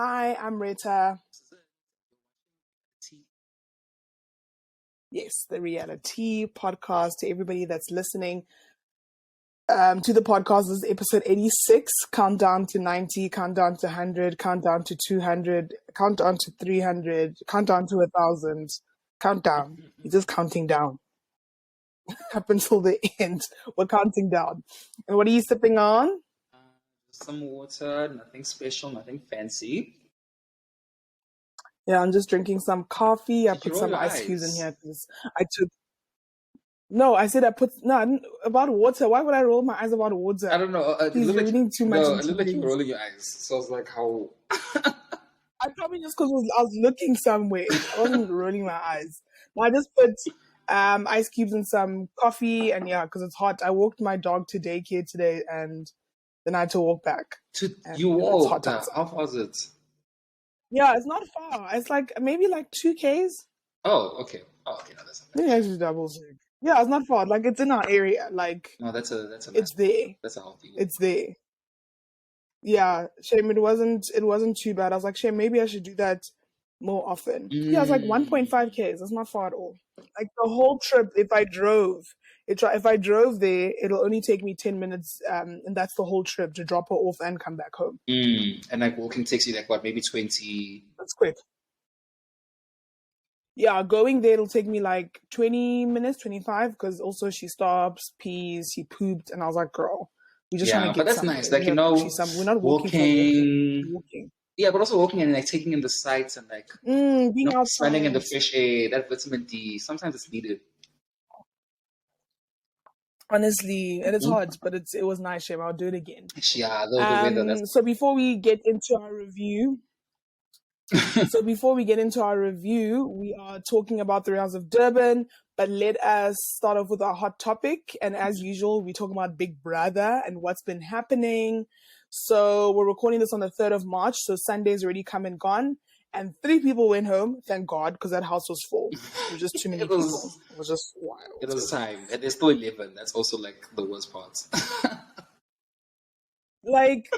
Hi, I'm Rita. Yes, the Reali-Tea podcast. To everybody that's listening to the podcast, this is episode 86. Countdown to 90, countdown to 100, countdown to 200, countdown to 300, countdown to 1,000. Countdown. You're just counting down up until the end. We're counting down. And what are you sipping on? Some water, nothing special, nothing fancy. Yeah, I'm just drinking some coffee. I Did you put roll some your ice cubes in eyes? here because I took. No, I said I put. No, about water. Why would I roll my eyes about water? I don't know. Please, you're reading too much It into looked like you were things. rolling your eyes. So I was like, how? I probably just because I was looking somewhere. I wasn't rolling my eyes. No, I just put ice cubes in some coffee, and yeah, because it's hot. I walked my dog to daycare today, and then I had to walk back. And You it's hot walked. outside. How far is it? Yeah, it's not far. It's like maybe like 2 Ks. Oh, okay. Oh, okay. No, that's not bad. Maybe I should double check. Yeah, it's not far. Like it's in our area. Like No, that's a it's nice. there. That's a healthy one. It's there. Yeah, shame it wasn't too bad. I was like, shame, maybe I should do that more often. Yeah, it's like 1.5 Ks. It's not far at all. Like the whole trip, if I drove there, it'll only take me 10 minutes, and that's the whole trip to drop her off and come back home. And like walking takes you like what, maybe 20? That's quick. Yeah, going there it'll take me like 20 minutes, 25, because also she stops, pees, she pooped, and I was like, girl, we're just trying Yeah, to but get that's somewhere. nice. Like, We're not walking for walking. walking. Yeah, but also walking and like taking in the sights and like Being smelling in the outside. fresh air, that vitamin D. Sometimes it's needed. Honestly, and it's hot, but it was nice, Shame. I'll do it again. Yeah, the weather. That's So before we get into our review, we are talking about the Reals of Durban, but let us start off with our hot topic. And as usual, we talk about Big Brother and what's been happening. So we're recording this on the 3rd of March, so Sunday's already come and gone. And 3 people went home, thank God, because that house was full. It was just too many people. It was just wild. It was time. And there's still 11. That's also like the worst part. Like,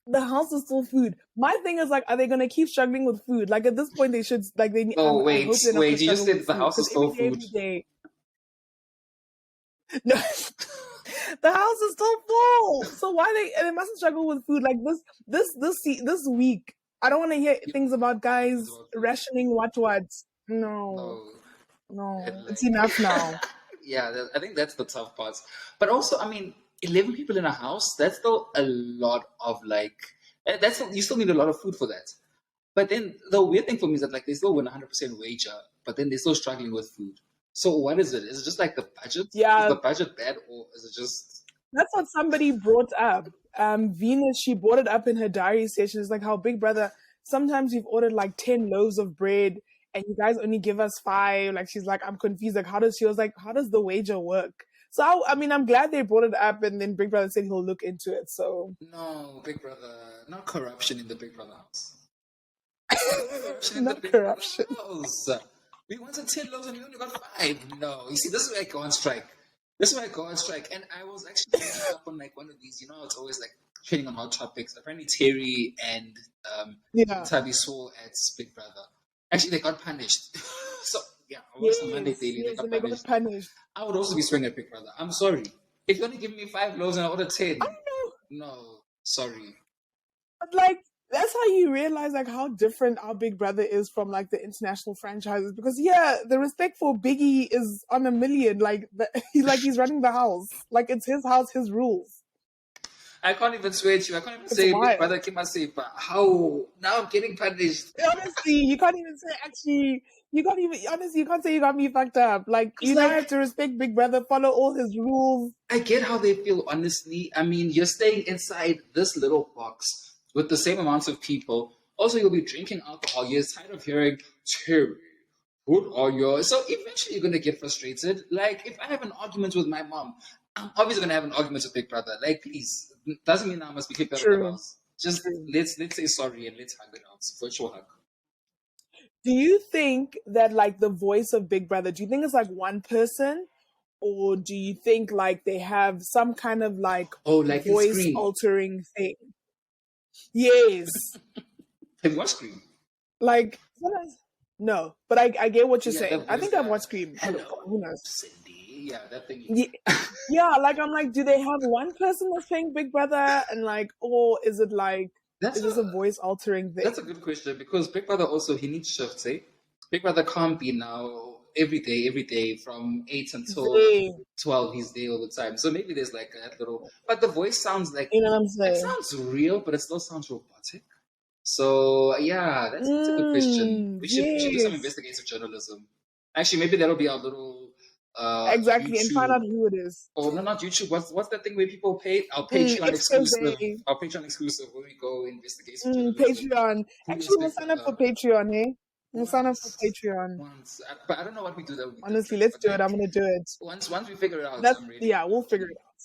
the house is still food. My thing is like, are they gonna keep struggling with food? Like at this point, they should like they. Oh, I hope they're not wait. You just struggle said with the food, house is 'cause still every food. day. No, the house is still full. So why they mustn't struggle with food like this week? I don't want to hear things about guys rationing what. No, it's enough now. Yeah, I think that's the tough part. But also, I mean, 11 people in a house, that's still a lot of like, you still need a lot of food for that. But then the weird thing for me is that like they still win 100% wager, but then they're still struggling with food. So what is it? Is it just like the budget? Yeah. Is the budget bad, or is it just... That's what somebody brought up. Venus, she brought it up in her diary session. It's like how Big Brother, sometimes we've ordered like 10 loaves of bread and you guys only give us 5. Like, she's like, I'm confused. Like, how does the wager work? So, I mean, I'm glad they brought it up, and then Big Brother said he'll look into it. So No, Big Brother, not corruption in the Big Brother house. Not corruption. We wanted 10 loaves and we only got 5. No, you see, this is where I go on strike. And I was actually up on like one of these, it's always like training on hot topics. Apparently Terry and Tavi saw at Big Brother. Actually, they got punished. So yeah, I watched on Monday daily. Yes, They got punished. I would also be swinging at Big Brother. I'm sorry. If you only give me 5 loaves and I order 10, I know. No, sorry. But like, that's how you realize like how different our Big Brother is from like the international franchises, because the respect for Biggie is on a million. Like he's running the house, like it's his house, his rules. I can't even swear to you. I can't even say Big Brother came and say, but how now I'm getting punished. Honestly, you can't even say you can't say you got me fucked up. Like, you now have to respect Big Brother, follow all his rules. I get how they feel, honestly. I mean, you're staying inside this little box with the same amounts of people. Also, you'll be drinking alcohol. You're tired of hearing, Terry, what are yours? So eventually you're going to get frustrated. Like, if I have an argument with my mom, I'm obviously going to have an argument with Big Brother. Like, please, doesn't mean I must be kicked out of the house. Just let's say sorry and let's hug it out. Virtual hug. Do you think that like the voice of Big Brother, do you think it's like one person? Or do you think like they have some kind of like voice altering thing? Yes. Have you watched Scream? Like sometimes, no, but I get what you're Yeah, saying. that I voice think I've guy. watched Scream, but Hello, who knows? Cindy. Yeah, that thing. Yeah, yeah, like I'm like, do they have one person that's playing Big Brother, and like, or is it like, That's is this a a voice altering that's a thing? good question because Big Brother also he needs shifts, eh? Big Brother can't be now every day from 8 until They, 12. He's there all the time. So maybe there's like that little, but the voice sounds like you know what I'm it saying? sounds real, but it still sounds robotic. So yeah, that's a good question. We should do some Yes, investigative journalism. Actually, maybe that'll be our little exactly, and find YouTube. out who it is. Oh no, not YouTube. What's that thing where people pay our Patreon Expose, exclusive? Our Patreon exclusive where we go investigate some journalism. Patreon. Who is Actually, we'll Big sign up for Brother? Patreon, eh? We'll sign up for Once, Patreon. but I don't know what we do that would be Honestly, different. let's But do it. like I'm gonna do it. once we figure it out, That's I'm ready. yeah, we'll I'm figure ready. it out.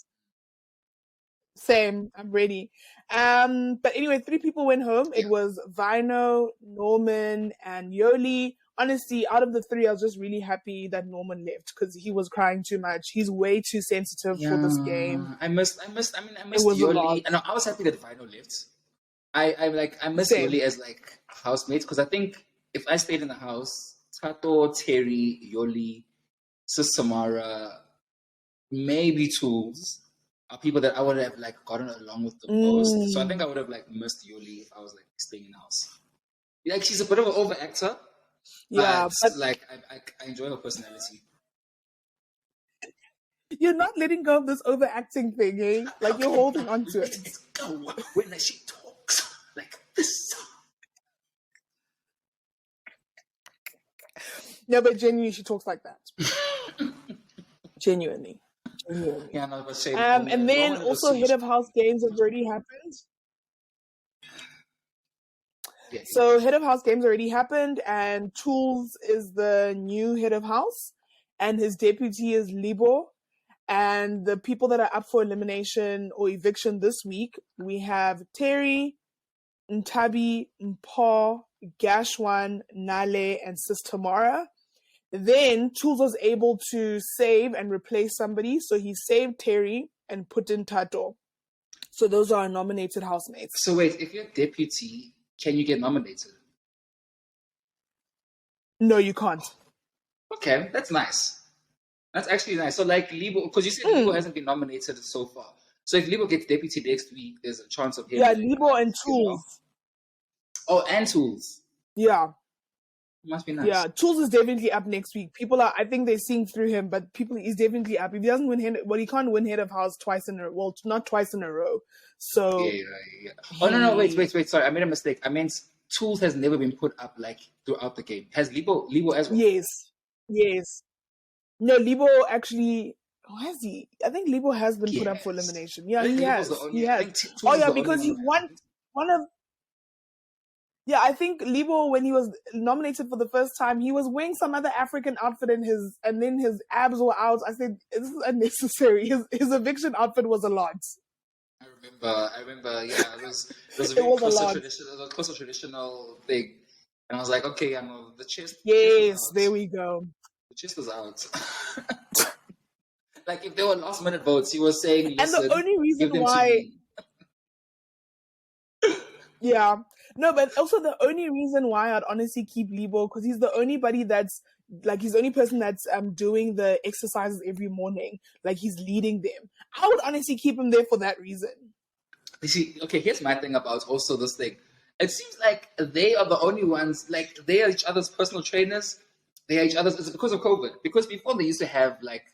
Same. I'm ready. But anyway, three people went home. It Yeah, was Vino, Norman, and Yoli. Honestly, out of the three, I was just really happy that Norman left because he was crying too much. He's way too sensitive for this game. yeah. I It missed was a lot. Yoli, and I was happy that Vino left. I miss Same. Yoli as like housemates because I think if I stayed in the house, Tato, Terry, Yoli, Sis Samara, maybe Tools are people that I would have like gotten along with the most. So I think I Mm, would have like missed Yoli if I was like staying in the house. Like she's a bit of an over actor, yeah, but but like I enjoy her personality. you're not letting go of this overacting thing, eh? Like you're Okay, holding on to let it. it go when she talks like this. No, but genuinely, she talks like that. Genuinely. Genuinely. Yeah, no, but shame. Oh And man, then Norman was also too head much of fun. house games have already happened. Yeah, yeah. So head of house games already happened, and Tools is the new head of house, and his deputy is Libo. And the people that are up for elimination or eviction this week, we have Terry, Ntabi, Mpo, Gashwan, Nale, and Sis Tamara. Then Tools was able to save and replace somebody, so he saved Terry and put in Tato. So those are our nominated housemates. So wait, if you're deputy, can you get nominated? No, you can't. Okay, that's nice. That's actually nice. So like Libo, because you said Libo hasn't been nominated so far. So if Libo gets deputy next week, there's a chance of him Yeah, getting Libo and as well. Tools. Oh, and Tools. Yeah, Must be nice. yeah. Tools is definitely up next week. People are, I think they're seeing through him, but he's definitely up. If he doesn't win head, well, he can't win head of house twice in a row. Well, not twice in a row. Yeah, So yeah, yeah. Oh no, wait, he, wait, wait. Sorry, I made a mistake. I meant Tools has never been put up like throughout the game. Has Libo as well? yes, yes. No, Libo actually. Oh, has he? I think Libo has been put up for Yes. elimination. I Yeah, think he Libo's the has. He only. I has. think Oh Tools is yeah, the only because one he who won hasn't. one of. Yeah, I think Libo, when he was nominated for the first time, he was wearing some other African outfit and then his abs were out. I said, this is unnecessary. His eviction outfit was a lot. I remember. Yeah, it was a It very was a close to lot. traditional. It was close to traditional thing, and I was like, okay, I know the chest is Yes, out. there we go. The chest is out. Like if there were last minute votes, he was saying, And the "Listen, only reason give them to why, me." yeah, no, but also the only reason why I'd honestly keep Libo because he's the only buddy that's like he's the only person that's doing the exercises every morning. Like he's leading them. I would honestly keep him there for that reason. You see, okay, here's my thing about also this thing. It seems like they are the only ones, like they are each other's personal trainers. They are each other's. It's because of COVID. Because before they used to have like,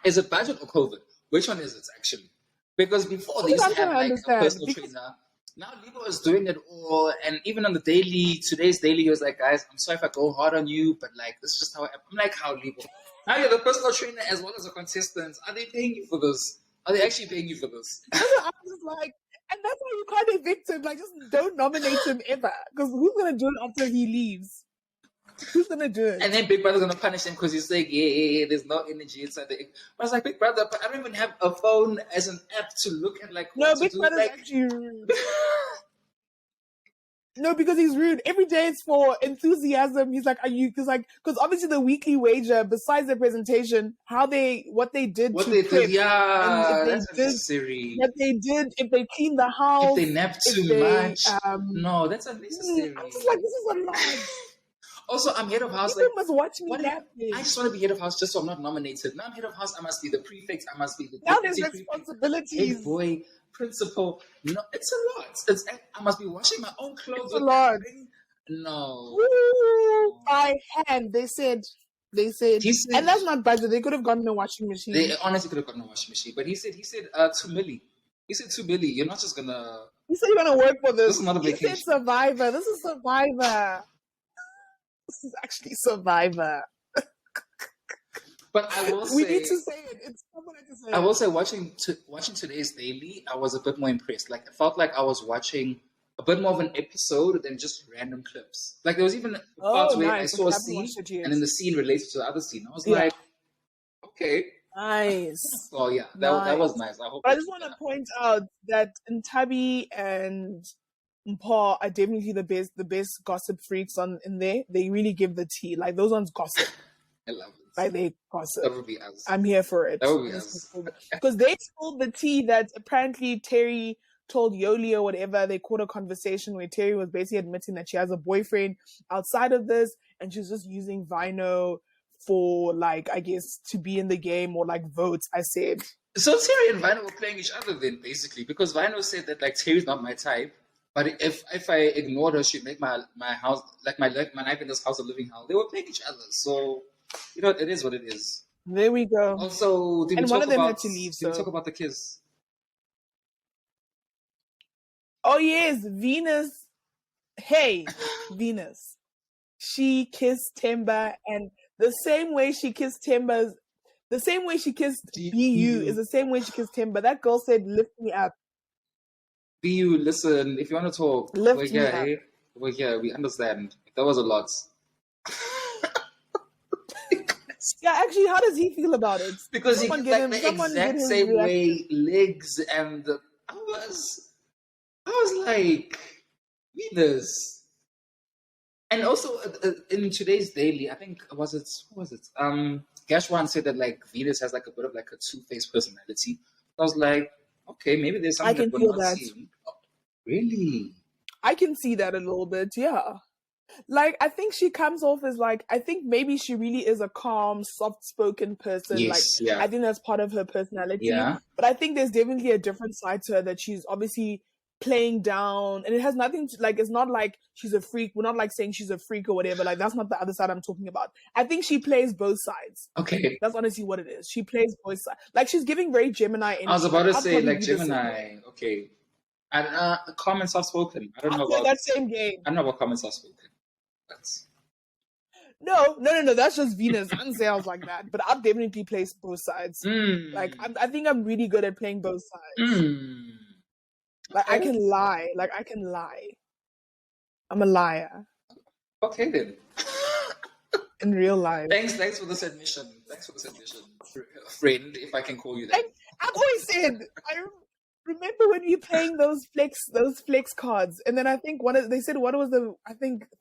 is it budget or COVID? Which one is it actually? Because before they That's used what to I'm trying have to like a understand personal because trainer. Now Libo is doing it all, and even on the daily, today's daily, he was like, "Guys, I'm sorry if I go hard on you, but like this is just how I am." I'm like, "How Libo? Now you're the personal trainer as well as a contestant. Are they paying you for this? Are they actually paying you for this?" that's what I'm just like, and that's why you can't evict him. Like, just don't nominate him ever because who's gonna do it after he leaves? Who's gonna do And it? then Big Brother's gonna punish him because he's like, yeah, there's no energy inside the. I was like, Big Brother, but I don't even have a phone as an app to look at like No, what to Big do. Brother's Like, actually rude. No, because he's rude. Every day it's for enthusiasm. He's like, are you, because obviously the weekly wager, besides the presentation, what they did What to they did, prep, and yeah, that's unnecessary. if they clean the If they house, nap if too they, much, no, that's I'm just like, unnecessary. this is a lot. Also, I'm head of house. People Like, must watch me what? I napping. just want to be head of house just so I'm not nominated. Now I'm head of house. I must be the prefect. I must be the Now there's deputy prefect, head responsibilities. boy, principal. No, it's a lot. I must be washing my own clothes It's a with lot. that thing. No. Woo! By hand, they said, He said and that's not budget. They could have gotten a washing machine. they honestly could have gotten a washing machine, but he said 2 milli. He said 2 milli. You're not just gonna. He said you're gonna work for this. This is not a He said vacation. Survivor. This is Survivor. This is actually Survivor. But I will We say, need to say it. It's someone to say I it. will say, watching today's daily, I was a bit more impressed. Like, it felt like I was watching a bit more of an episode than just random clips. Like, there was even parts where I Nice. saw a I haven't scene, watched it yet. and then the scene related to the other scene. I was Yeah. like, okay. Nice. Oh yeah, that was nice. I hope. But I just want to point out that Ntabi and Paul are definitely the best gossip freaks in there. They really give the tea. Like, those ones gossip. I love it. Like, they gossip. That would be us. I'm here for it. That would be us. Because they spilled the tea that apparently Terry told Yoli or whatever. They caught a conversation where Terry was basically admitting that she has a boyfriend outside of this, and she's just using Vino for, like, I guess, to be in the game or, like, votes, I said. So Terry and Vino were playing each other then, basically, because Vino said that, like, Terry's not my type, but if I ignored her, she'd make my house, like my life in this house a living hell. They were playing each other, so, you know, it is what it is. There we go. Also, and one of them had to leave. Did we talk about the kiss? Oh yes, Venus. Hey, Venus. She kissed Temba, and the same way she kissed Temba's, the same way she kissed BU is the same way she kissed Temba. That girl said, "Lift me up." BU, listen, if you want to talk, we're here. We're here. We understand. That was a lot. Yeah, actually, how does he feel about it? Because he like the exact same way, legs, and I was like, Venus. And also in today's daily, I think who was it? Gashwan said that, like, Venus has like a bit of like a two-faced personality. I was like, okay, maybe there's something I can feel that. Oh, really? I can see that a little bit, yeah. Like, I think she comes off as, like, I think maybe she really is a calm, soft-spoken person. Yes, like, yeah. I think that's part of her personality. Yeah. But I think there's definitely a different side to her that she's obviously playing down. And it has nothing to, like, it's not like she's a freak. We're not, like, saying she's a freak or whatever. Like, that's not the other side I'm talking about. I think she plays both sides. Okay. That's honestly what it is. She plays both sides. Like, she's giving very Gemini energy. I was about to say, like, Gemini. Okay. And calm and soft-spoken. I don't know about that same game. I don't know about calm and soft-spoken. No. That's just Venus. I didn't say I was like that, but I've definitely played both sides. Like, I think I'm really good at playing both sides. Like, I can lie. I'm a liar. Okay then. In real life. Thanks for this admission. Friend, if I can call you that. I've always said, I remember when you were playing those flex cards, and then I think they said what was the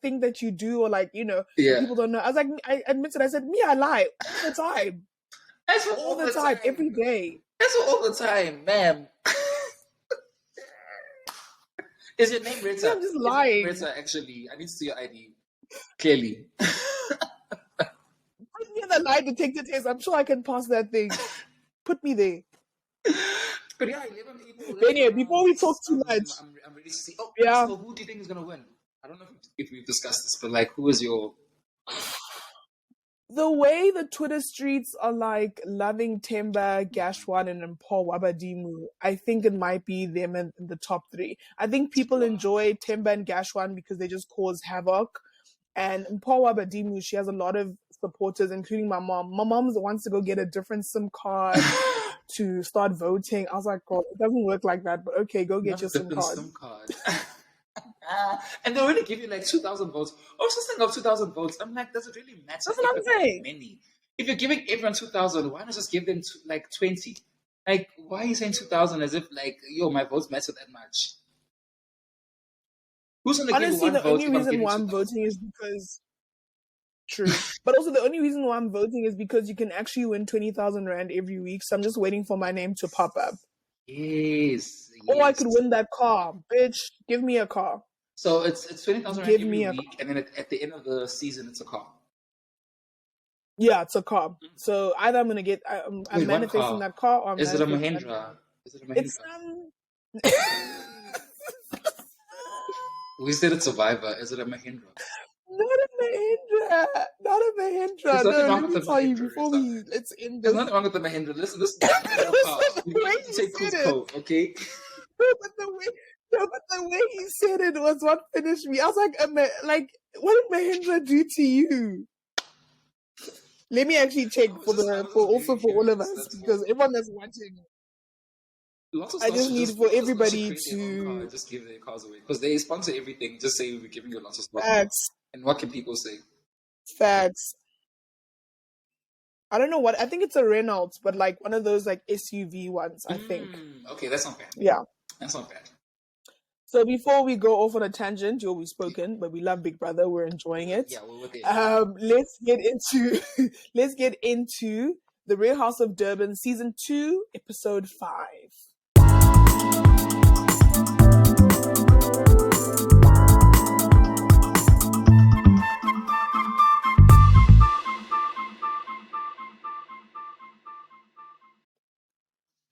thing that you do, or, like, you know, people don't know. I was like, I admitted, I said, I lie all the time. That's all the time, every day. That's all the time, ma'am. Is your name Rita? I'm just lying. Rita, actually, I need to see your ID. Clearly. Put me in the lie detector test. I'm sure I can pass that thing. Put me there. But yeah, 11 people. Anyway, before we talk too much, I'm ready to see. Oh, yeah. So who do you think is gonna win? I don't know if we've discussed this, but, like, who is your? The way the Twitter streets are, like, loving Temba, Gashwan, and Paul Wabadimu, I think it might be them in the top 3. I think people enjoy Temba and Gashwan because they just cause havoc. And Paul Wabadimu, she has a lot of supporters, including my mom. My mom wants to go get a different SIM card to start voting. I was like, God, it doesn't work like that, but okay, go get your SIM card. And they already give you like 2,000 votes. I was just thinking of 2,000 votes. I'm like, does it really matter? That's what I'm saying. Many. If you're giving everyone 2,000, why not just give them like 20? Like, why are you saying 2,000 as if, like, yo, my votes matter that much? Who's gonna give Honestly, one the vote only if I'm reason getting why I'm 2,000? voting is because true. But also the only reason why I'm voting is because you can actually win 20,000 rand every week. So I'm just waiting for my name to pop up. Yes, Or I yes. could win that car. Bitch, give me a car. So it's 20,000 rand Give every me a week, car. and then at the end of the season, it's a car. Yeah, it's a car. So either I'm gonna get I'm Wait, one manifesting car. that car or I'm Is it a manifesting that Mahindra? Is it a it's Mahindra? We said it's Survivor. Is it a Mahindra? not a Mahindra. Not a There's Mahindra. nothing No, wrong let with me the tell you Mahindra. before let's end There's this. nothing wrong with the Mahindra. Listen, this is a real car. The We way need to you take said it. Cusco, okay? No, but the way he said it was what finished me. I was like, what did Mahindra do to you? Let me actually check I was just very for all of curious. us That's because all. everyone that's watching. I Stars just should need just for should everybody create their own car to and just give their cars away because they sponsor everything. Just say we're giving you lots of stuff. facts, And what can people say? facts. I don't know what. I think it's a Renault, but like one of those like SUV ones. I think. Okay, that's not bad. Yeah. That's not bad. So before we go off on a tangent, we've Yeah, spoken, but we love Big Brother. We're enjoying it. yeah, we're there. Let's get into let's get into the Real House of Durban, season 2, episode 5.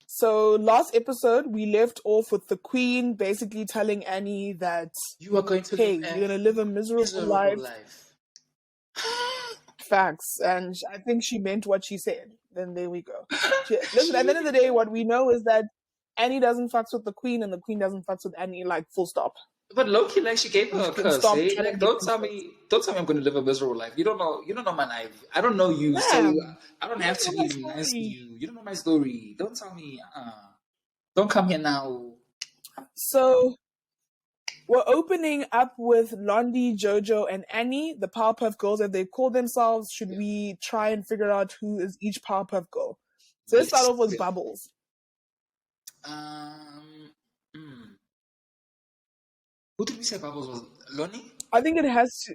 So last episode we left off with the Queen basically telling Annie that, You are going to live hey, a you're gonna live a miserable life. life. Facts, and I think she meant what she said. Then there we go. Listen, at the end of the day, what we know is that Annie doesn't fucks with the Queen, and the Queen doesn't fucks with Annie. Like full stop. But Loki, like she gave We her a can curse, stop eh? trying to Like get into it. don't tell me I'm going to live a miserable life. You don't know my life. I don't know you, so Damn, I don't you have don't to know my be nice to story. you. You don't know my story. Don't tell me. Don't come here now. So we're opening up with Londi, Jojo, and Annie, the Powerpuff Girls, as they call themselves. Should Yeah. we try and figure out who is each Powerpuff Girl? So let's start Yes. off with Okay. Bubbles. Um. Who did we say Bubbles was? Lonnie? I think it has to.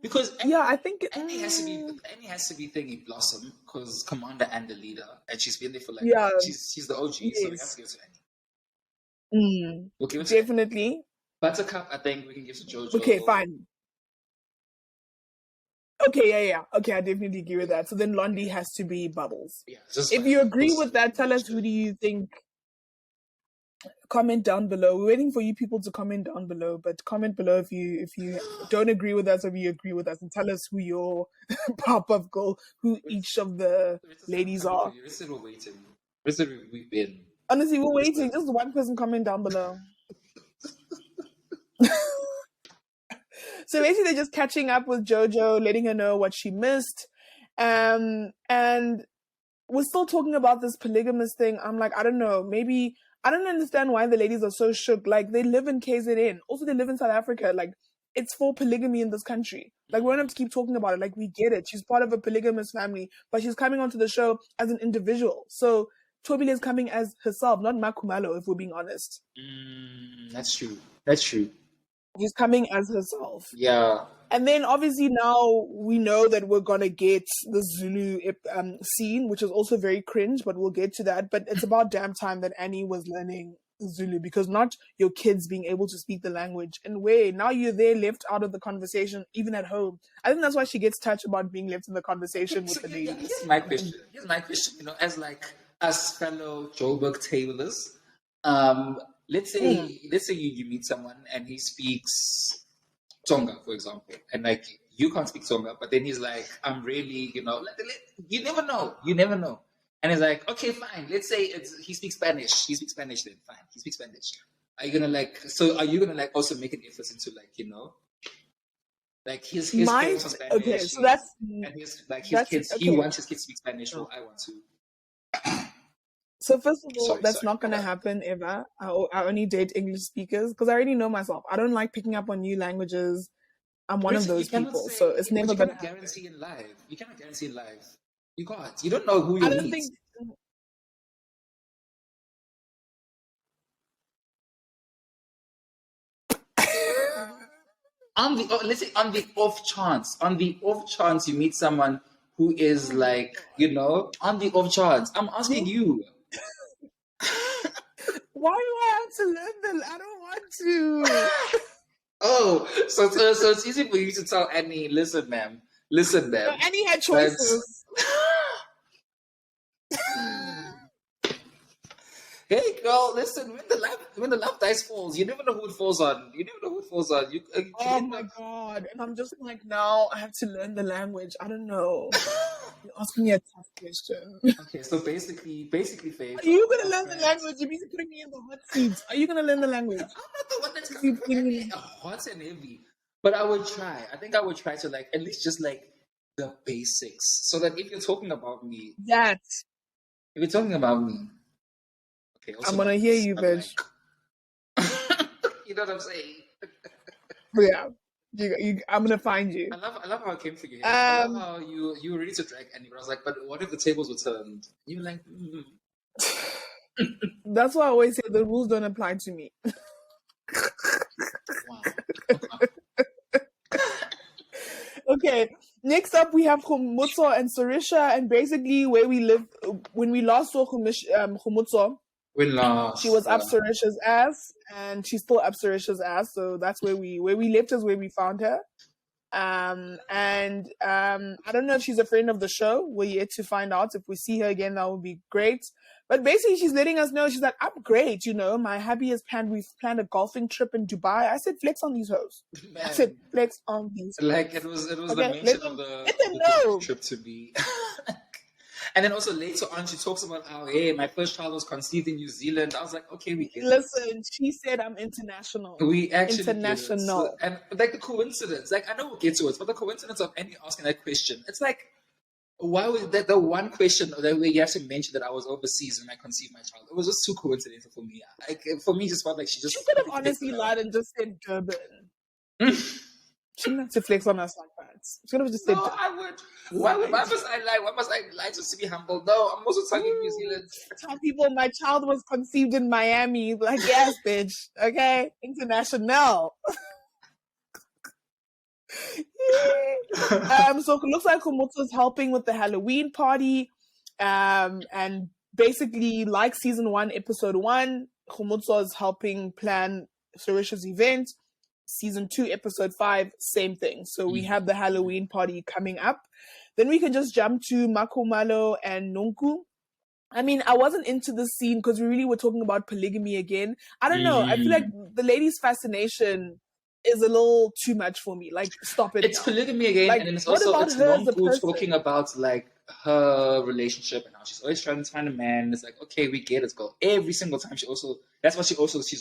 Because Yeah, I think. Annie has to be thingy Blossom because commander and the leader, and she's been there for like Yeah. she's the OG, so we have to Yes. give it to Annie. We'll give it to Annie. Definitely. Buttercup, I think we can give to JoJo. Okay, fine. Okay, yeah. Okay, I definitely agree with that. So then Londi has to be Bubbles. Yeah, just If you agree with that, tell us who do you think. Comment down below. We're waiting for you people to comment down below, but comment below if you don't agree with us or if you agree with us, and tell us who your Powerpuff Girl, who each of the ladies are. We're waiting. We've been. Honestly, we're waiting. Just one person comment down below. So basically, they're just catching up with JoJo, letting her know what she missed, and we're still talking about this polygamous thing. I'm like, I don't know. Maybe I don't understand why the ladies are so shook. Like they live in KZN. Also, they live in South Africa. Like it's for polygamy in this country. Like we don't have to keep talking about it. Like we get it. She's part of a polygamous family, but she's coming onto the show as an individual. So Tobile is coming as herself, not Makumalo, if we're being honest. That's true. That's true. She's coming as herself. Yeah. And then obviously now we know that we're gonna get the Zulu scene, which is also very cringe, but we'll get to that. But it's about damn time that Annie was learning Zulu, because not your kids being able to speak the language. And where now you're there left out of the conversation, even at home. I think that's why she gets touched about being left in the conversation with the ladies. Here's my question. You know, as like us fellow Joburg tablers, let's say you meet someone and he speaks Tonga, for example, and like you can't speak Tonga, but then he's like, I'm really, you never know. And he's like, okay, fine. Let's say he speaks Spanish. He speaks Spanish then, fine. He speaks Spanish. Are you gonna like also make an effort into like his parents are Spanish? Okay, so that's and his kids. Okay. He wants his kids to speak Spanish, or I want to. So first of all, that's not going to happen ever. I only date English speakers because I already know myself. I don't like picking up on new languages. I'm one of those people, so it's never going to happen. Guarantee in live. You cannot guarantee in live. You can't. You don't know who you meet. let's say on the off chance you meet someone who is like, on the off chance, I'm asking you. Why do I have to learn the? I don't want to. Oh, so it's easy for you to tell Annie, listen, ma'am. Annie had choices. Hey, girl, listen. When the love dice falls, you never know who it falls on. Oh my god! And I'm just like, now I have to learn the language. I don't know. You're asking me a tough question. Okay, so basically, Faith. Are you gonna learn the language? You're busy putting me in the hot seat. Are you gonna learn the language? I'm not the one that's Busy coming putting me. hot and heavy, but I would try. I think I would try to like at least just like the basics, so that if you're talking about me, That if you're talking about me, okay, also I'm gonna not hear this, you, but bitch. you know what I'm saying? Yeah, I'm gonna find you. I love how I came for you. I love how you were ready to drag Annie, but I was like, but what if the tables were turned? You were like, That's why I always say the rules don't apply to me. wow. Okay, next up we have Musa and Surisha, and basically where we live. When we last saw Musa, she was up Surisha's ass, and she's still up Surisha's ass. So that's where we left is where we found her. I don't know if she's a friend of the show. We're yet to find out. If we see her again, that would be great. But basically, she's letting us know, she's like, I'm great. My hubby has we've planned a golfing trip in Dubai. I said, flex on these hoes. Man, I said, flex on these like hoes. it was Okay, the mention of the trip to be. And then also later on, she talks about how, hey, my first child was conceived in New Zealand. I was like, okay, we get it. Listen, she said I'm international. We actually international. Get it. And like the coincidence, like I know we'll get to it, but the coincidence of Annie asking that question, it's like, why was that the one question that way you have to mention that I was overseas when I conceived my child? It was just too coincidental for me. Like for me, just felt like she could have honestly lied and just said Durban. She didn't have to flex on us like that. She could have just said. No, I would. Why must I lie? Why must I lie just to be humble? No, I'm also talking New Zealand. Tell people my child was conceived in Miami. Like, yes, bitch. Okay, international. So it looks like Komoto is helping with the Halloween party, and basically, like season 1, episode 1, Komoto is helping plan Surisha's event. Season 2, episode 5, same thing. So we have the Halloween party coming up. Then we can just jump to Makomalo and Nonku. I mean, I wasn't into the scene because we really were talking about polygamy again. I don't know. I feel like the lady's fascination is a little too much for me. Like, stop it. It's polygamy again, like, and then it's also it's Nonku talking about like her relationship and how she's always trying to find a man. It's like, okay, we get it, girl. Every single time she's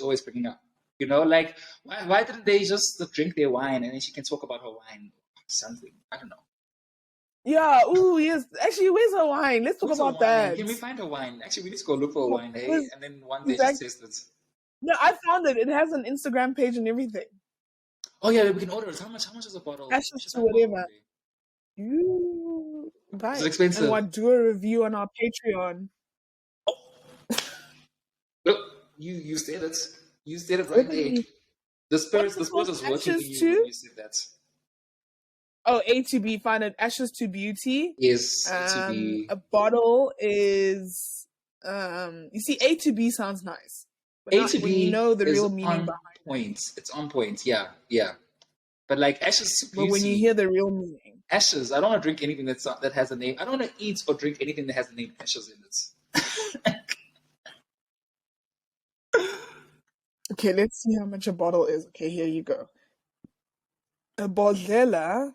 always bringing up. Like why didn't they just drink their wine and then she can talk about her wine or something? I don't know. Yeah, yes. Actually, where's her wine? Let's talk about that. Can we find her wine? Actually, we need to go look for a wine, hey? And then one day just taste it. No, I found it. It has an Instagram page and everything. Oh yeah, we can order it. How much is a bottle? Ashes to whatever. You buy it. It's expensive. And what, do a review on our Patreon. Oh. Look, you said it. You said it right there. The spirits was working in you when you said that. Oh, A to B, find it. Ashes to Beauty. Yes, A to B. A bottle is, you see, A to B sounds nice. But A to B, when you know the real meaning behind it. It's on point, yeah. But like Ashes to Beauty. But when you hear the real meaning. Ashes, I don't want to drink anything that has a name. I don't want to eat or drink anything that has the name Ashes in it. Okay, let's see how much a bottle is. Okay, here you go. A Bodlela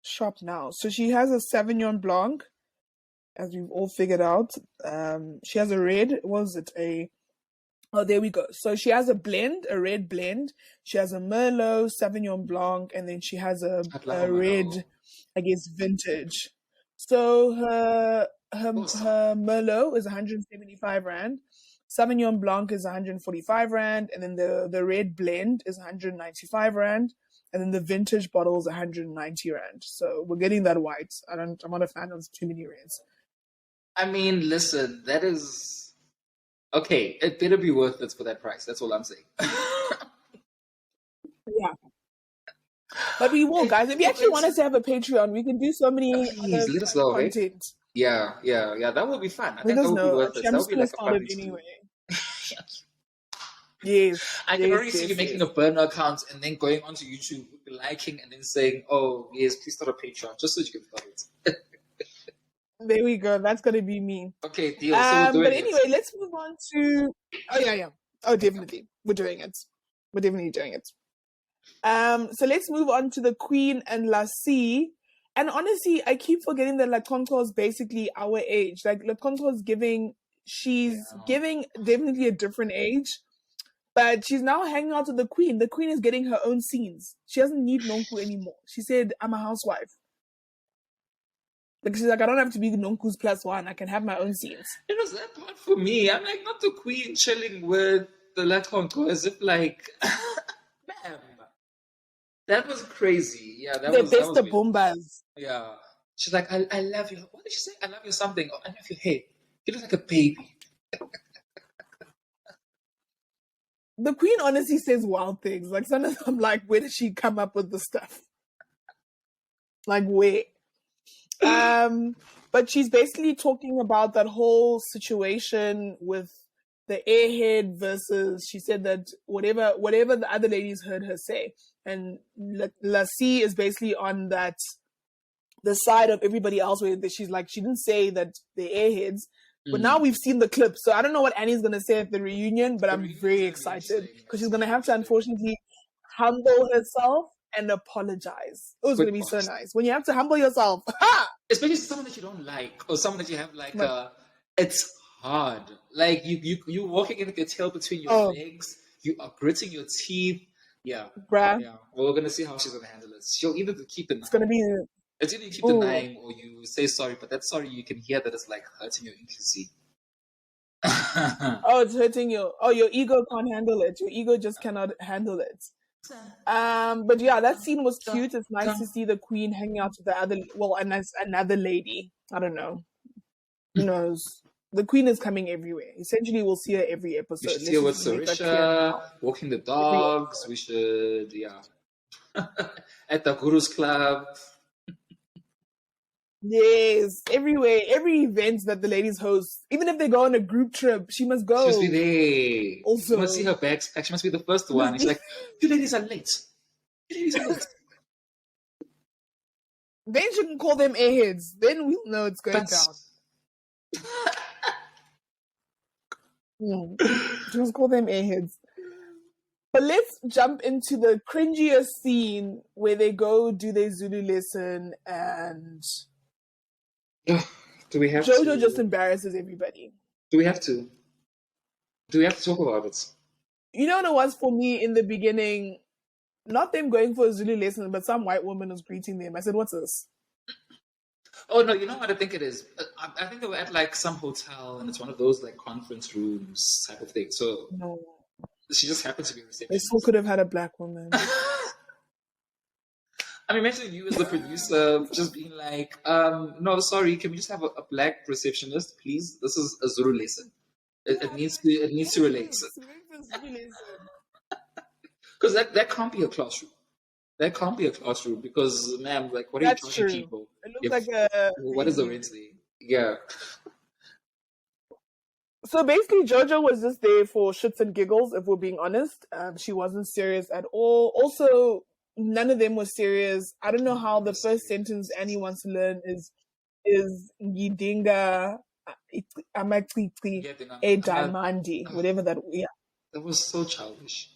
shop now. So she has a Sauvignon Blanc, as we've all figured out. She has a red. Was it a... Oh, there we go. So she has a red blend. She has a Merlot, Sauvignon Blanc, and then she has a red, I guess, vintage. So her Merlot is 175 Rand. Sauvignon Blanc is 145 Rand, and then the red blend is 195 Rand, and then the vintage bottle is 190 Rand. So we're getting that white. I'm not a fan of too many reds. I mean, listen, that is okay. It better be worth it for that price. That's all I'm saying. Yeah. But we will, Hey, guys. If you actually want us to have a Patreon, we can do so many please other let us fun know, hey? content. Yeah, yeah, yeah. That would be fun. I Let think that us would be know. worth it. Actually, I'm That would just be gonna like a start fun it thing to do. anyway. Yes, I can yes, already see yes, you making yes. a burner account and then going onto YouTube, liking, and then saying, "Oh yes, please start a Patreon," just so you can start it. There we go. That's gonna be me. Okay, deal. So we're But doing it. anyway, let's move on to. Oh yeah, yeah. Oh, definitely, we're doing it. We're definitely doing it. So let's move on to the Queen and Lassie. And honestly, I keep forgetting that Latonto is basically our age. Like Latonto is she's Yeah. giving definitely a different age, but she's now hanging out with the Queen. The Queen is getting her own scenes. She doesn't need Nonku anymore. She said, "I'm a housewife." Like she's like, I don't have to be Nonku's plus one. I can have my own scenes. It was that part for me. I'm like, not the Queen chilling with the Latonko as if like, ma'am. That was crazy. Yeah, The that best was of weird. bombas. Yeah. She's like, I love you. What did she say? I love you something. Oh, I love your hair. You look like a baby. The Queen honestly says wild things. Like sometimes I'm like, where did she come up with the stuff? Like where? But she's basically talking about that whole situation with the airhead versus she said that whatever the other ladies heard her say, and Lassie is basically on the side of everybody else where she's like she didn't say that they're airheads, but now we've seen the clip, so I don't know what Annie's gonna say at the reunion, but I'm very excited because she's gonna have to unfortunately humble herself and apologize. It was But gonna be so nice when you have to humble yourself. Ha! especially someone that you don't like or someone that you have like But it's hard. Like you walking in with your tail between your oh, legs, you are gritting your teeth. Yeah. bruh, Yeah. Well, we're gonna see how she's gonna handle it. She'll either keep it's gonna denying. be It's either you keep ooh. denying or you say sorry, but that sorry you can hear that it's like hurting your intimacy. Oh, it's hurting you. Oh, your ego can't handle it. Your ego just cannot handle it. But yeah, that scene was cute. It's nice to see the Queen hanging out with the other, well, and as another lady. I don't know. Who knows? The Queen is coming everywhere. Essentially, we'll see her every We episode. should Let's see her with just make that clear Surisha, now. walking the Every dogs. episode. We should, yeah. At the Guru's Club. Yes, everywhere, every event that the ladies host, even if they go on a group trip, she must She must be go. there. Also, You must see her bags packed. She must be the first she must one. She's be. like, you ladies are late. You ladies are late. Then she can call them airheads. Then we'll know it's going But down. She must call them airheads. But let's jump into the cringiest scene where they go do their Zulu lesson and do we have Jojo to? just embarrasses everybody. Do we have to? Do we have to talk about it? You know what it was for me in the beginning? Not them going for a Zulu lesson, but some white woman was greeting them. I said, "What's this?" Oh no, you know what I think it is. I think they were at like some hotel, and it's one of those like conference rooms type of thing. So No, she just happens to be a they still receptionist. could have had a black woman. I mean, imagine you as the producer just being like, no, sorry, can we just have a black receptionist, please? This is a Zulu lesson. It needs to relate. Because that can't be a classroom. That can't be a classroom because, ma'am, like, what are you That's charging true. people? It looks If like a what is the rent there? Yeah. So basically, JoJo was just there for shits and giggles, if we're being honest. She wasn't serious at all. Also, none of them was serious. I don't know how the first sentence Annie wants to learn is Yidinga Amatiti Yeah, then E Diamandi, whatever that. Yeah, that was so childish.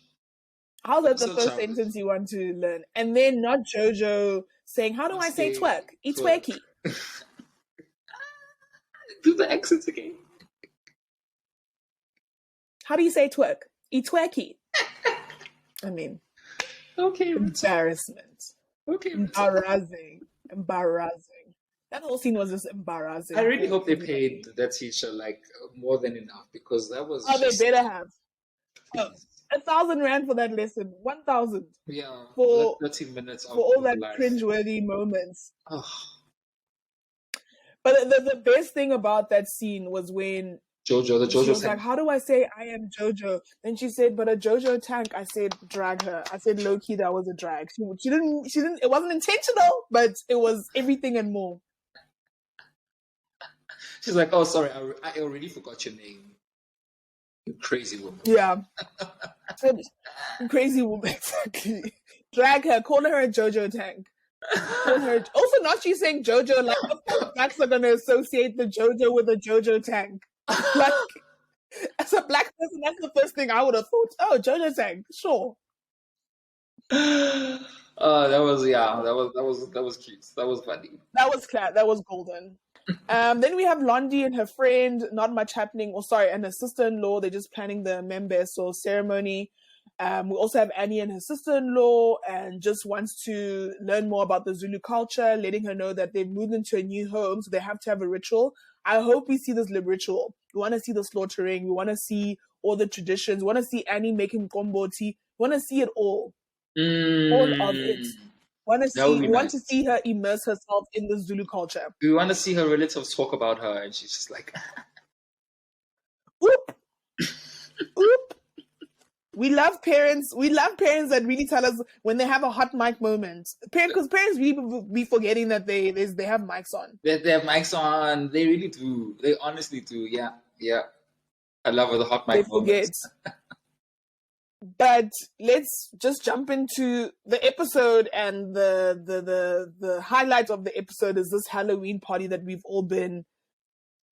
how's That that was the so first childish. sentence you want to learn? And then not JoJo saying, "How do I say twerk? It's twerky." Do the accents again. How do you say twerk? It's twerky. I mean, Okay, embarrassment. okay. Embarrassing. That whole scene was just embarrassing. I really hope they everybody. paid that teacher like more than enough because that was Oh, just they better have. Oh, 1,000 rand for that lesson. 1,000 yeah. for 13 minutes for of all that life. cringeworthy moments. Oh, But the best thing about that scene was when Jojo, the She Jojo was like, tank. how do I say I am Jojo? Then she said, but a Jojo tank. I said, drag her. I said, low key, that was a drag. She didn't, it wasn't intentional, but it was everything and more. She's like, oh, sorry, I already forgot your name. You crazy woman. Yeah. Crazy woman, exactly. Drag her, call her a Jojo tank. Call her. Also, not she's saying Jojo, like, of course, blacks are going to associate the Jojo with a Jojo tank. Like, as a black person, that's the first thing I would have thought. Oh, Jojo tank, sure. That was cute. That was funny. That was class. That was golden. Then we have Londi and her friend. Not much happening. Or sorry, and her sister-in-law. They're just planning the Membeso ceremony. We also have Annie and her sister-in-law, and just wants to learn more about the Zulu culture, letting her know that they've moved into a new home, so they have to have a ritual. I hope we see this ritual. We want to see the slaughtering. We want to see all the traditions. We want to see Annie making komboti. We want to see it all. All of it. We want to see her immerse herself in the Zulu culture. We want to see her relatives talk about her, and she's just like, oop, oop. We love parents. We love parents that really tell us when they have a hot mic moment. Because parents really be forgetting that they have mics on. They have mics on. They really do. They honestly do. Yeah, yeah. I love the hot mic moments. But let's just jump into the episode, and the highlight of the episode is this Halloween party that we've all been,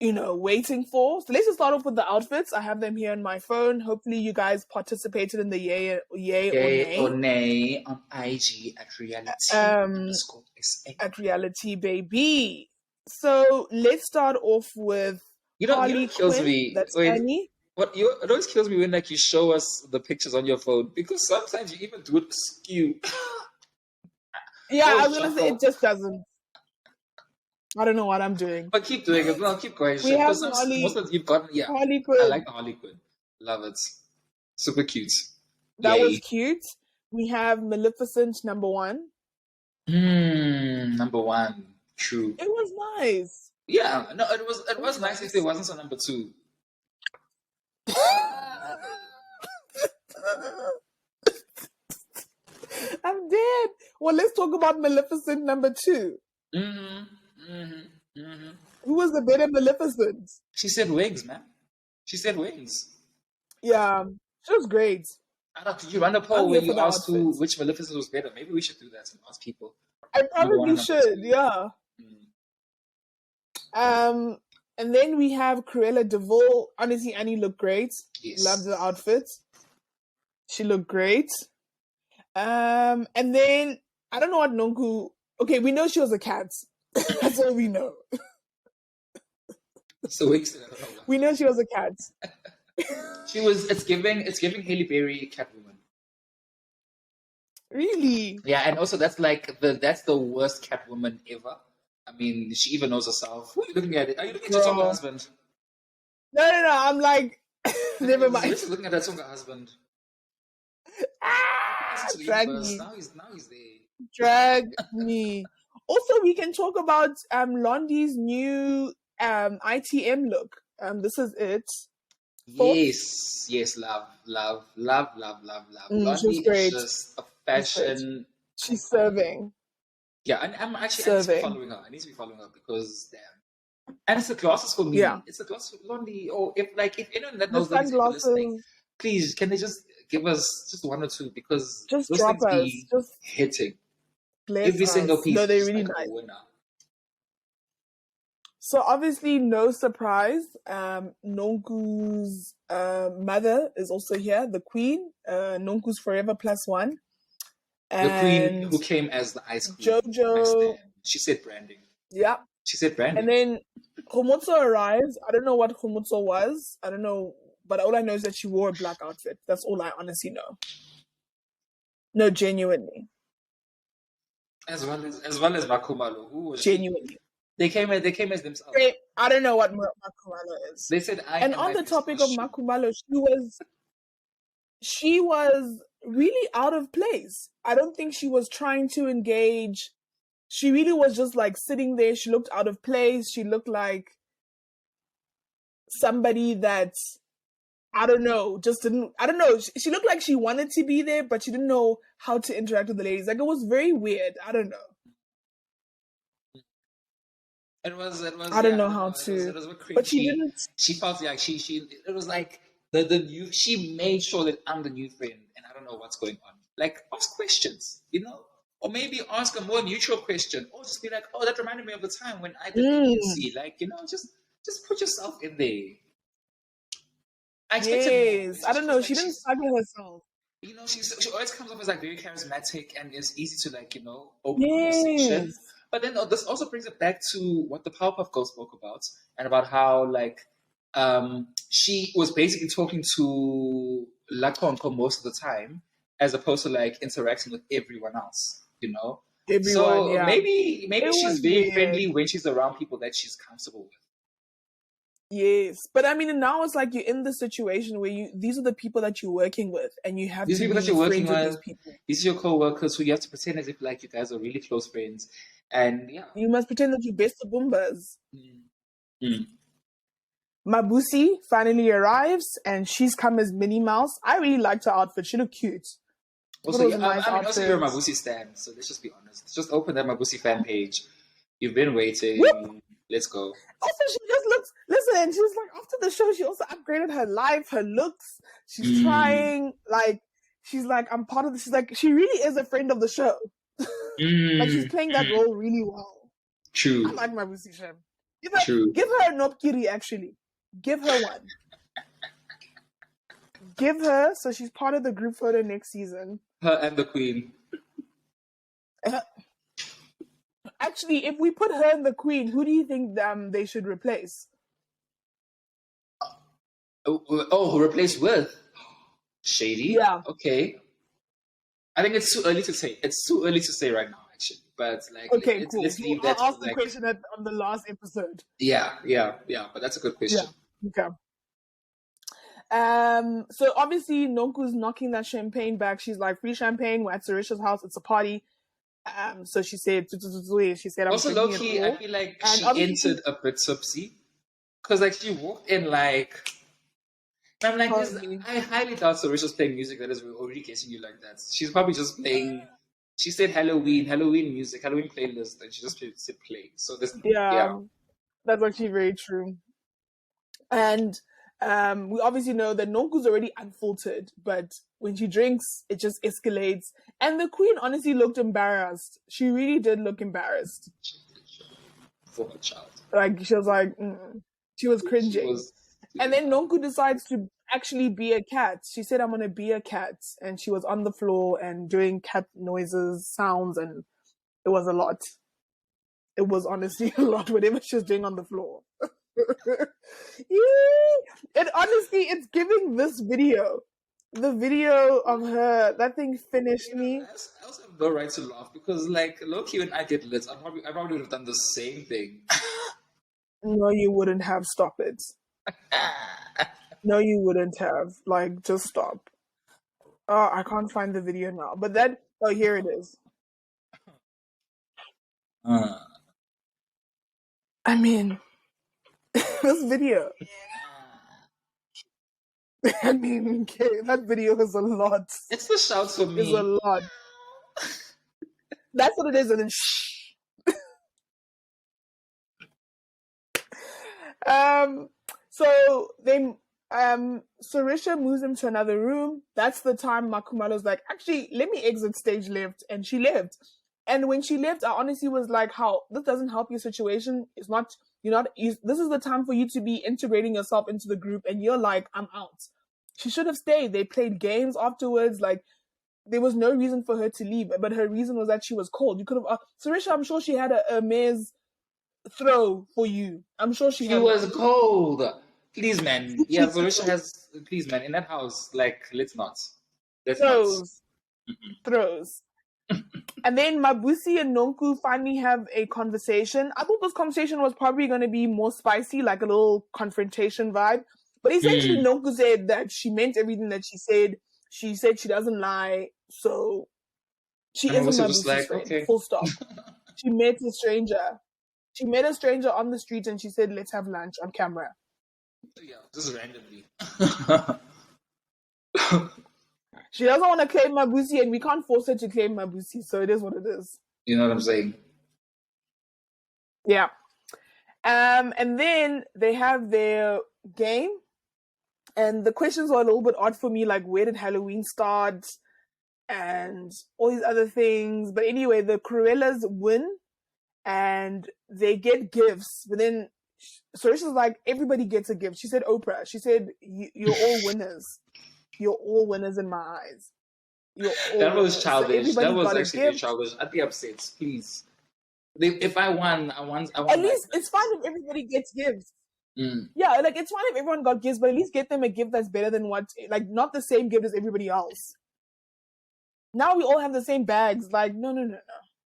waiting for. So let's just start off with the outfits. I have them here on my phone. Hopefully you guys participated in the yay or nay on IG at Reali-Tea. At Reali-Tea, baby. So let's start off with Harley Quinn. That's Annie. It always kills me when you show us the pictures on your phone, because sometimes you even do it skew. Yeah, I was gonna say it just doesn't. I don't know what I'm doing. But keep doing it. No, keep going. We have Harley Quinn. I like the Harley Quinn. Love it. Super cute. That was cute. We have Maleficent #1. #1. True. It was nice. Yeah, no, it was nice if it wasn't so #2. I'm dead. Well, let's talk about Maleficent #2. Who was the better Maleficent? She said wings, man. She said wings. Yeah, she was great. Did you run a poll where you asked which Maleficent was better? Maybe we should do that and ask people. I probably should, yeah. And then we have Cruella de Vil. Honestly, Annie looked great. Yes. Loved the outfit. She looked great. And then I don't know what Nonku. Okay, we know she was a cat. That's all we know. So we know she was a cat. She was. It's giving Halle Berry Catwoman. Really? Yeah, and also that's the worst Catwoman ever. I mean, she even knows herself. Who are you looking at? Are you looking at your Tonga husband? No. I'm like, never mind. She's looking at that Tonga husband. Drag me. Now he's there. Drag me. Also, we can talk about Londi's new ITM look. This is it. Yes, love. Londi is just a fashion. She's serving. Yeah, and I need to be following her. I need to be following her because damn. And it's the glasses for me. Yeah. It's the glasses for Londi. Or if anyone that knows Londi listening, please can they just give us just one or two, because just those drop things us. Be just hitting. Every single piece. No, they're really nice. So obviously, no surprise. Nonku's mother is also here, the queen. Nonku's Forever +1. And the queen who came as the ice queen. Jojo. She said branding. Yeah. She said branding. And then Homotso arrives. I don't know what Homotso was. I don't know. But all I know is that she wore a black outfit. That's all I honestly know. No, genuinely. As well as Makumalo, who was genuinely. They came as themselves. I don't know what Makumalo is. They said And on the topic of Makumalo, she was really out of place. I don't think she was trying to engage. She really was just like sitting there. She looked out of place. She looked like somebody that, I don't know, just didn't, I don't know. She looked like she wanted to be there, but she didn't know how to interact with the ladies. Like, it was very weird. I don't know. I don't yeah, know I don't how know. to, It was a bit but she cringy. didn't. She felt like it was like the new, she made sure that I'm the new friend and I don't know what's going on. Like, ask questions, or maybe ask a more neutral question, or just be like, oh, that reminded me of the time when I did Mm, ABC. Like, just put yourself in there. I expected more, yes. I especially don't know. because She like didn't struggle herself. she always comes off as like very charismatic and is easy to like open conversation. Yes. But then this also brings it back to what the Powerpuff Girls spoke about and about how like she was basically talking to Lakonko most of the time as opposed to like interacting with everyone else. Everyone, So yeah. maybe It she's was very weird. friendly when she's around people that she's comfortable with. Yes. But I mean, and now it's like you're in the situation where these are the people that you're working with and you have These to people that be you're working friends with these with, people. these are your co-workers who you have to pretend as if like you guys are really close friends. And yeah. You must pretend that you're best of Boombas. Mm. Mm. Mabusi finally arrives and she's come as Minnie Mouse. I really liked her outfit. She looked cute. I thought Also, it was a yeah, nice I mean, also you're a outfit. Mabusi stan, so let's just be honest. Just open that Mabusi fan page. You've been Whoop! waiting. Let's go. Also, she just looks, listen, she's like, after the show, she also upgraded her life, her looks. She's Mm. trying, like, she's like, I'm part of this. She's like, she really is a friend of the show. Like, she's Mm. playing that Mm. role really well. I True. like Mabusi Shem. True. Give her a Nopkiri, actually. Give her one. Give her, so she's part of the group photo next season. Her and the Queen. Actually, if we put her and the Queen, who do you think they should replace? Oh, replaced with Shady. Yeah. Okay. I think it's too early to say. It's too early to say right now, actually. But like, Okay, cool. let's leave that I'll for ask the like. question on the last episode. Yeah, yeah, yeah. But that's a good Yeah. question. Okay. So obviously Nonku's knocking that champagne back. She's like, free champagne, we're at Surisha's house, it's a party. So she said, I'm Also, drinking low it key, I all. feel like And she obviously, entered a bit tipsy because like she walked in like. I'm like this. probably, I highly doubt Sarisha's playing music that is already getting you like that. She's probably just playing. She said Halloween music, Halloween playlist, and she just said play. So this, yeah, yeah. that's actually very true. And we obviously know that Nonku's already unfiltered, but when she drinks, it just escalates. And the queen honestly looked embarrassed. She really did look embarrassed. For her child. Like, she was like, she was She cringing. was. And then Nonku decides to actually be a cat. She said, I'm going to be a cat. And she was on the floor and doing cat noises, sounds, and it was a lot. It was honestly a lot, whatever she was doing on the floor. And honestly, it's giving this video. The video of her, that thing finished me. I also have no right to laugh because, like, low key, when I get lit, I probably would have done the same thing. No, you wouldn't have. Stop it. No, you wouldn't have. Like, just stop. Oh, I can't find the video now. But here it is. I mean, this video. I mean, okay, that video is a lot. It's the shouts for me. It's a lot. That's what it is, and then shh. So they Surisha moves him to another room. That's the time Makumalo's like, actually, let me exit stage left, and she left. And when she left, I honestly was like, how this doesn't help your situation. It's not, this is the time for you to be integrating yourself into the group, and you're like, I'm out. She should have stayed. They played games afterwards. Like, there was no reason for her to leave, but her reason was that she was cold. You could have, Surisha, I'm sure she had a mare's throw for you. I'm sure she was one. cold. Please, man. Yeah, Surisha has. Please, man. In that house, like, let's not. Throws. And then Mabusi and Nonku finally have a conversation. I thought this conversation was probably going to be more spicy, like a little confrontation vibe. But essentially, Nonku said that she meant everything that she said. She said she doesn't lie, so she isn't Mabusi's like, friend. okay. Full stop. She met a stranger. She met a stranger on the street and she said, let's have lunch on camera. Yeah, just randomly. She doesn't want to claim Mabusi, and we can't force her to claim Mabusi, so it is what it is. You know what I'm saying? Yeah. And then they have their game, and the questions were a little bit odd for me, like where did Halloween start, and all these other things. But anyway, the Cruellas win, and they get gifts. But then Surisha's like, everybody gets a gift. She said Oprah. She said, you're all winners. You're all winners in my eyes. You're all That was winners. childish. So everybody That was got a actually very gift. childish. I'd be upset, please. If I won, I won. At least it's fine if everybody gets gifts. Mm. Yeah, like it's fine if everyone got gifts, but at least get them a gift that's better than what, like not the same gift as everybody else. Now we all have the same bags. Like, no.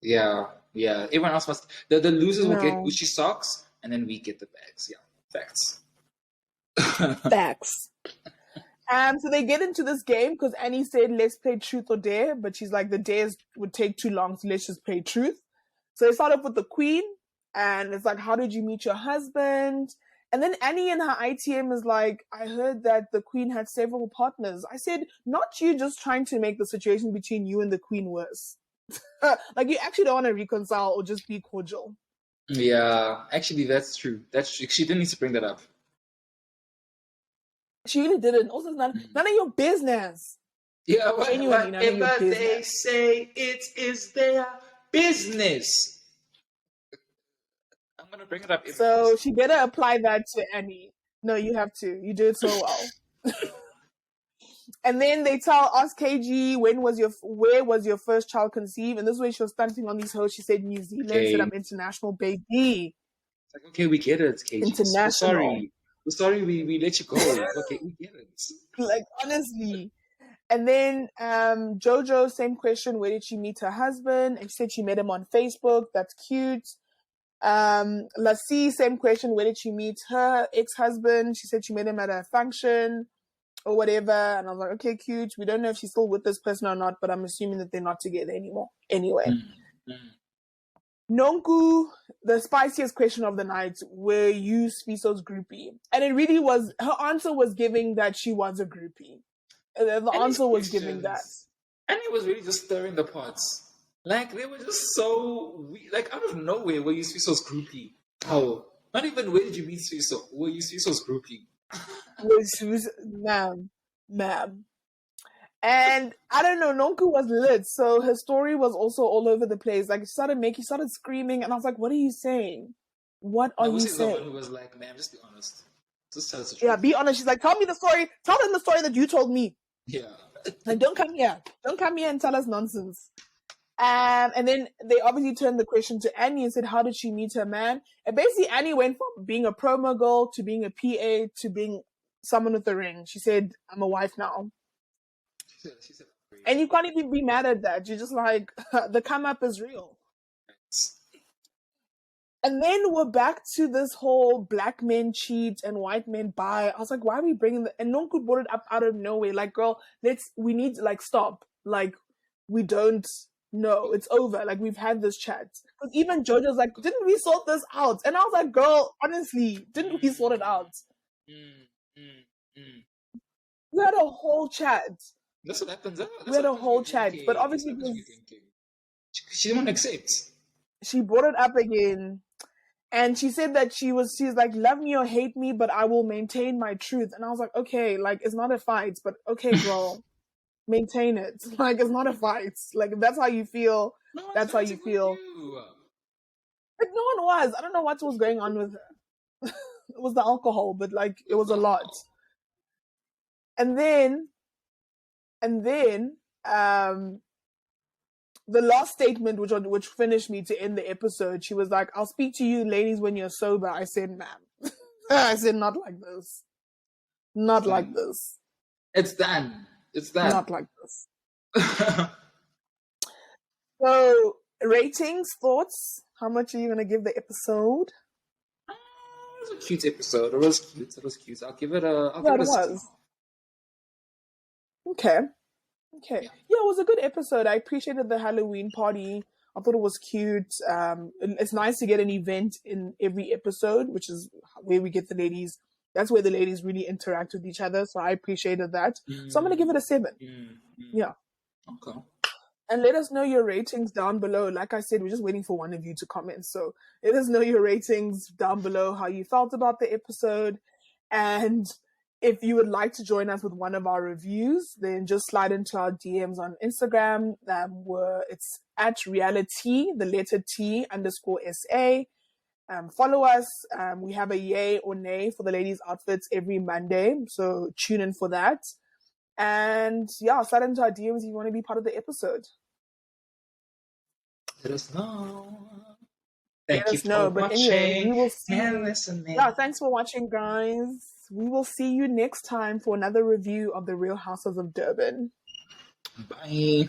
Yeah. Everyone else must. The losers will get No. Gucci socks, and then we get the bags. Yeah, facts. Facts. So they get into this game because Annie said, let's play truth or dare, but she's like, the dares would take too long, so let's just play truth. So they start off with the queen, and it's like, how did you meet your husband? And then Annie in her ITM is like, I heard that the queen had several partners. I said, not you just trying to make the situation between you and the queen worse. Like, you actually don't want to reconcile or just be cordial. Yeah, actually, that's true. That's true. She didn't need to bring that up. She really didn't. Also, it's none of your business. Yeah, Genuinely none of your whatever business. they say, it is their business. I'm gonna bring it up. So she better apply that to Annie. No, you have to. You do it so well. And then they ask KG, where was your first child conceived? And this way she was stunting on these hoes. She said New Zealand, said I'm international, baby. It's like, okay, we get it, KG. International. We're sorry we let you go. Okay, we get it. Like, honestly. And then Jojo, same question, where did she meet her husband? And she said she met him on Facebook. That's cute. Lassie, same question, where did she meet her ex-husband? She said she met him at a function or whatever. And I was like, okay, cute. We don't know if she's still with this person or not, but I'm assuming that they're not together anymore. Anyway. Nonku, the spiciest question of the night, were you Spiso's groupie? And it really was, her answer was giving that she was a groupie. The answer was giving that. And it was really just stirring the pots. Like, they were just so like, out of nowhere, were you Spiso's groupie? Oh, not even where did you meet Spiso? Were you Spiso's groupie? Ma'am. And I don't know, Nonku was lit, so her story was also all over the place. Like, he started screaming, and I was like, what are you saying? What are you saying? The one who was like, ma'am, just be honest. Just tell us the truth. Yeah, be honest. She's like, tell me the story. Tell them the story that you told me. Yeah. Like, don't come here. Don't come here and tell us nonsense. And then they obviously turned the question to Annie and said, how did she meet her man? And basically, Annie went from being a promo girl to being a PA to being someone with a ring. She said, I'm a wife now. She said, and you can't even be mad at that. You're just like, the come up is real. And then we're back to this whole black men cheat and white men buy. I was like, why are we bringing and Nonku brought it up out of nowhere. Like, girl, we need to, like, stop. Like, we don't know. It's over. Like, we've had this chat. Because even Jojo's like, didn't we sort this out? And I was like, girl, honestly, didn't we sort it out? We had a whole chat. That's what happens. We had a whole chat. But obviously, she didn't want to accept. She brought it up again. And she said that she's like, love me or hate me, but I will maintain my truth. And I was like, okay, like, it's not a fight, but okay, bro, maintain it. Like, it's not a fight. Like, if that's how you feel, that's how you feel. Like, no one was. I don't know what was going on with her. It was the alcohol, but, like, it was a lot. And then, the last statement, which finished me to end the episode, she was like, I'll speak to you ladies when you're sober. I said, ma'am. I said, not like this. Not like this. It's done. It's done. Not like this. So, ratings, thoughts? How much are you going to give the episode? It was a cute episode. It was cute. I'll give it a... It was. Okay. Yeah, it was a good episode. I appreciated the Halloween party. I thought it was cute. It's nice to get an event in every episode, which is where we get the ladies That's where the ladies really interact with each other. So I appreciated that. So I'm going to give it a 7. Yeah. Okay. And let us know your ratings down below. Like I said, we're just waiting for one of you to comment. So let us know your ratings down below, how you felt about the episode. And if you would like to join us with one of our reviews, then just slide into our DMs on Instagram. It's at Reali-Tea, the letter T _SA. Follow us. We have a yay or nay for the ladies' outfits every Monday. So tune in for that. And yeah, slide into our DMs if you want to be part of the episode. Let us know. Let us know. But anyway, we will see and you. listening. Yeah, thanks for watching, guys. We will see you next time for another review of The Real Housewives of Durban. Bye.